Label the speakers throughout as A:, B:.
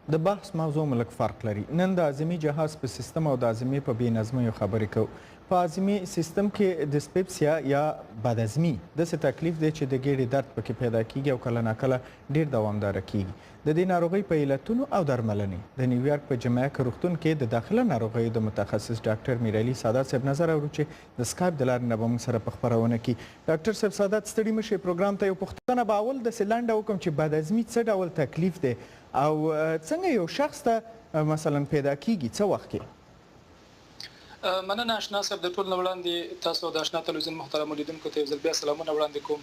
A: د بحث موضوع مو لږ فرق لري. نن د هاضمي جهاز په سیستم او د هاضمې په بې نظمیو خبرې کوو. په هاضمي سیستم کې ډسپیپسیا یا بدهضمي داسې تکلیف دی چې د ګیډې درد پکې پیدا کیږي او کله ناکله ډېر دوامداره کیږي. د دې ناروغۍ په علتونو او درملنې د نیویارک په جمعیه روغتون کې د داخله ناروغیو د متخصص ډاکټر میر علي سادات صاحب نظر اورو چې د سکایپ د لارې نه به موږ سره په خپرونه کې. ډاکټر صاحب سادات ستړي مه شئ، پروګرام ته یو پوښتنه به اول داسې لنډه وکړم چې بدهضمي څه ډول تکلیف دی او څنګه یو شخص ته مثلا پیدا کیږي، څه وخت کې؟
B: مننه آشنا صاحب، د ټول نه وړاندې تاسو د آشنا تلویزیون محترم لیدونکو ته یو ځل بیا سلامونه وړاندې کوم.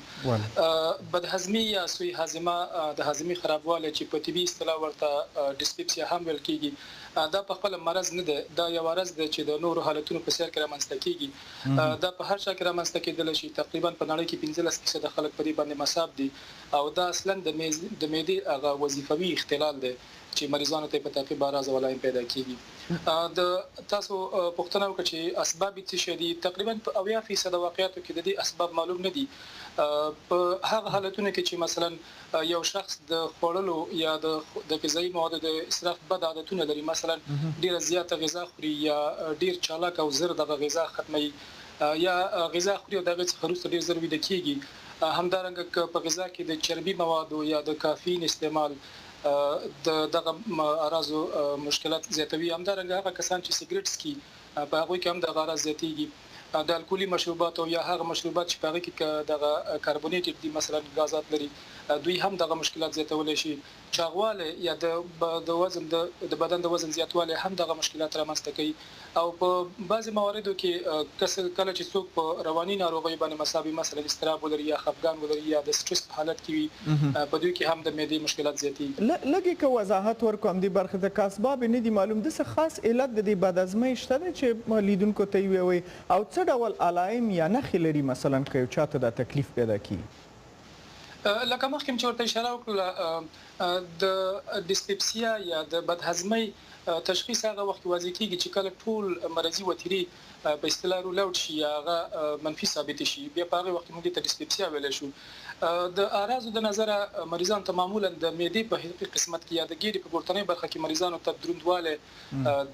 B: بدهضمي یا سوی هاضمه د هاضمي خرابوالی چې په طبي اصطلاح ورته ډسپیپسیا هم ویل کیږي، دا په خپل مرض نه ده، دا یو مرض دی چې د نورو حالتونو په څیر کې رامنځته کیږي. دا په هر چا کې رامنځته کېدلی شي. تقریبا په نړۍ کې 15% خلک په دې باندې مصاب دي او دا اصلا د معدې هغه وظیفوي اختلال دی چې مریضانو ته په تعقیب راز ولایم پیدا کیږي. د تاسو پوښتنه وکړه چې اسباب څه شي دي. تقریبا په 80% واقعیاتو کې د دې اسباب معلوم نه دي. په هغه حالتونو کې چې مثلا یو شخص د خوړلو یا د غذایي موادو د اسراف بد عادتونه لري، مثلا ډیره زیاته غذا خوري یا ډیر چالاک او زر دغه غذا ختمي یا غذا خوري او دغه څخه وروسته ډیر زر ویده کیږي. همدارنګه په غذا کې د چربي موادو یا د کافین استعمال دغه اراضو مشکلات زیاتوي. همدارنګه هغه کسان چې سیګریټ سکي په هغه کې هم د غرض زیاتېږي. د الکولي مشروبات او یا هغه مشروبات چې په هغه کې دغه کاربونیټډ دي، مثلا غازات لري، دوی هم دغه مشکلات زیاتولی شي. چاغواله یا د وزن د بدن د وزن زیاتوالی هم دغه مشکلات رامنځته کوي. او په بعضي مواردو کې کله چې څوک په رواني ناروغیو باندې مصاب وي، مثلا اضطراب ولري یا خفګان ولري یا د سټرس حالت کې وي، په دوی کې هم د معدې مشکلات زیاتېږي.
A: لږ که وضاحت ورکوم دې برخې ته، که اسباب نه دي معلوم، داسې خاص علت د دې بدهضمۍ شته دی چې لیدونکو ته یې ووایي او څه ډول علائم یا نښې لري مثلا که یو چاته دا تکلیف پیدا کیږي؟
B: لکه مخکې چې ورته اشاره وکړله، د ډسپیپسیا یا د بدهضمۍ تشخیص هغه وخت واضح کیږي چې کله ټول مرضی وتیری په اصطلاح رول اوټ شي یا هغه منفي ثابت شي، بیا په هغه وخت موږ ته ډسپیپسیا ویل شو. د اعراضو د نظره مریضان ته معمولا د معدې په حقیقي قسمت کې یا د ګیډې په ګورتنۍ برخه کې مریضانو ته دروندواله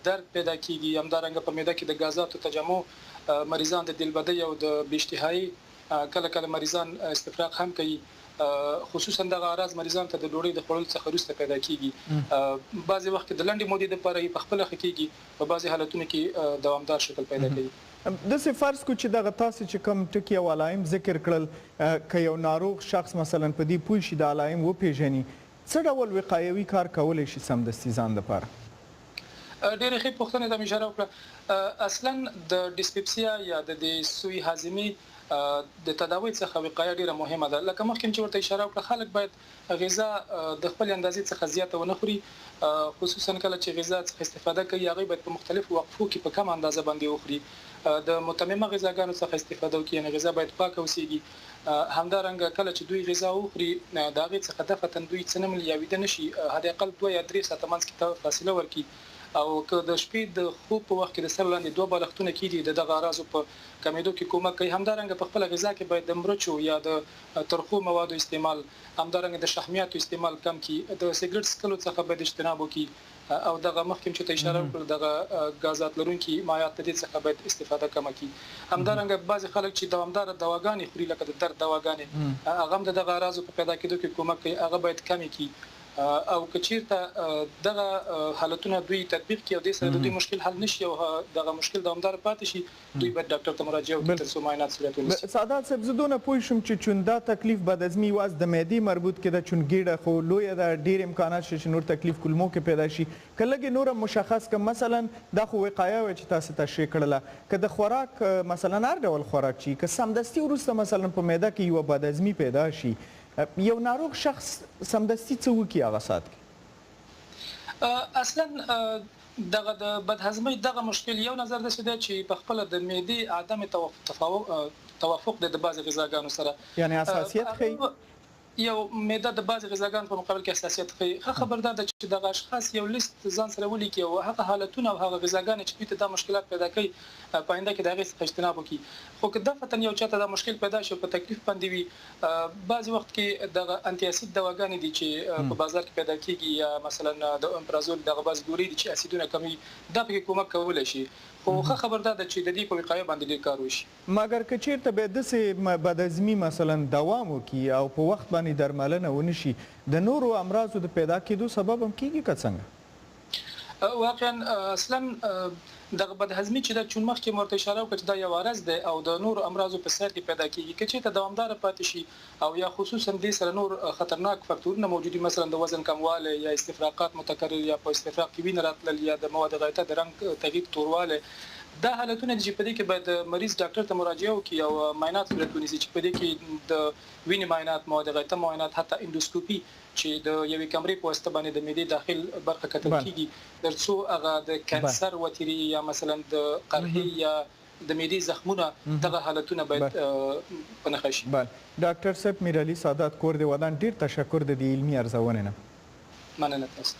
B: درد پیدا کیږي. همدارنګه په معده کې د غازاتو تجمع مریضان د دلبدۍ او د بېاشتهایي کله کله مریضان استفراغ هم کوي. خصوصا دغه اعراض مریضان ته د ډوډۍ د خوړلو څخه وروسته پیدا کیږي. بعضي وخت د لنډې مودې لپاره په خپله ښه کیږي، په بعضي حالتونو کې دوامدار شکل پیدا کوي.
A: داسې فرض کړو چې دغه تاسو چې کوم ټکي او علائم ذکر کړل، که یو ناروغ شخص مثلا په دې پوه شي، د علائم وپېژني، څه ډول وقایوي کار کولی شي سمدستي ځان لپاره؟
B: ډېرې ښې پوښتنې ته مې اشاره وکړه. اصلا د ډسپیپسیا یا د سوی هاضمې د تداوی څخه وقایه ډیره مهمه ده. لکه مخکې چې ورته اشاره وکړه، خلک باید غذا د خپل اندازې څخه زیاته ونه خوري، خصوصا کله چې غذا څخه استفاده کوي هغه باید په مختلفو وقفو کې په کم اندازه باندې وخوري. د متممه غذاګانو څخه استفاده وکړي، یعنې غذا باید پاکه اوسیږي. همدارنګه کله چې دوی غذا وخوري د هغې څخه دفعتاً دوی څه نه ملي یا ویده نه شي، حداقل 2 یا 3 ساعته منځ کې فاصله ورکړي. او که د شپې د خوب په وخت کې د سر لاندې 2 بالښتونه کېږدي، د دغه اعراضو په کمېدو کې کومک کوي. همدارنګه په خپله غذا کې باید د مرچو یا د ترخو موادو استعمال، همدارنګه د شحمیاتو استعمال کم کړي، د سیګریټ څښلو څخه باید اجتناب وکړي، او دغه مخکې چې ته اشاره وکړه دغه غازات لرونکي مایعات د دې څخه باید استفاده کمه کړي. همدارنګه بعضې خلک چې دوامداره دواګانې خوري، لکه د درد دواګانې، هغه هم د دغه اعراضو په پیدا کېدو کې کومک کوي، هغه باید کمې کړي. او که چیرته دغه حالتونه دوی تطبیق کړي او دې سره د دوی مشکل حل نشي او دغه مشکل دوامدار پاتې شي، دوی باید ډاکټر ته مراجعه وکړي تر څو معاینات صورت ونیسي.
A: سادات صاحب، زه دونه پوه شوم چې چون دا تکلیف بدهضمي یوازې د معدې مربوط کېده، چون ګیډه خو لویه ده، ډېر امکانات شته چې نور تکلیف کولمو کې پیدا شي. که لږې نوره مشخص کړم، مثلا دا خو وقایه وه چې تاسو تشریح کړله، که د خوراک مثلا هر ډول خوراک چې که سمدستي وروسته مثلا په معده کې یوه بدهضمي پیدا شي، یو ناروغ شخص سمدستي څه وکړي هغه ساعت کې؟
B: اصلا دغه د بدهضمۍ دغه مشکل یو نظر داسې دی چې په خپله د معدې عدم توافق دی د بعضې غذاګانو سره،
A: یعنې حساسیت ښیي.
B: یو معده د بعض غذاګانو په مقابل کې حساسیت کوي. خبردار ده چې دغه اشخاص یو لیست ځان سره ولیکي او هغه حالتونه او هغه غذاګانې چې دوی ته دا مشکلات پیدا کوي په آینده کې د هغې څخه اجتناب وکړي. خو که دفعتاً یو چاته دا مشکل پیدا شي په تکلیف باندې وي، بعضې وخت کې دغه انټي اسید دواګانې دي چې په بازار کې پیدا کېږي، یا مثلا د امپرازول دغه بعض ګولۍ دي چې اسیدونه کموي، دا پکې کومک کولی شي. خو خبردار ده چې د دې په وقایه باندې ډېر کار وشي.
A: مګر که چیرته به داسې بدهضمي مثلا دوام وکړي او په وخت باندې درملنه ونه شي، د نورو امراضو د پیدا کېدو سبب هم کېږي که څنګه؟
B: واقعا اصلا دغه بدهضمي چې د چون مخکې مرته اشاره وکړه چې دا یو عرض دی او د نورو امراضو په سر کې پیدا کېږي. که چېرته دوامداره پاتې شي او یا خصوصا دې سره نور خطرناک فکتورونه موجودي، مثلا د وزن کموالی یا استفراقات متکرر یا په استفراق کې وینه راتلل یا د مواد غایطه د رنګ تغییر توروالی، دا حالتونه دي چې په دې کې باید مریض ډاکټر ته مراجعه وکړي او معاینات صورت ونیسي، چې په دې کې د وینې معاینات، مواد غایطه معاینات، حتی اندوسکوپي چې د یوې کمرې په واسطه باندې د معدې داخل برخه کتل کېږي تر څو هغه د کانسر وتیري یا مثلا د قرحې یا د معدې زخمونه دغه حالتونه باید په نښه شي.
A: ډاکټر صاحب، میر علي سادات کور د ودان، ډېر تشکر د دې علمي ارزونې نه.
B: مننه تاسو.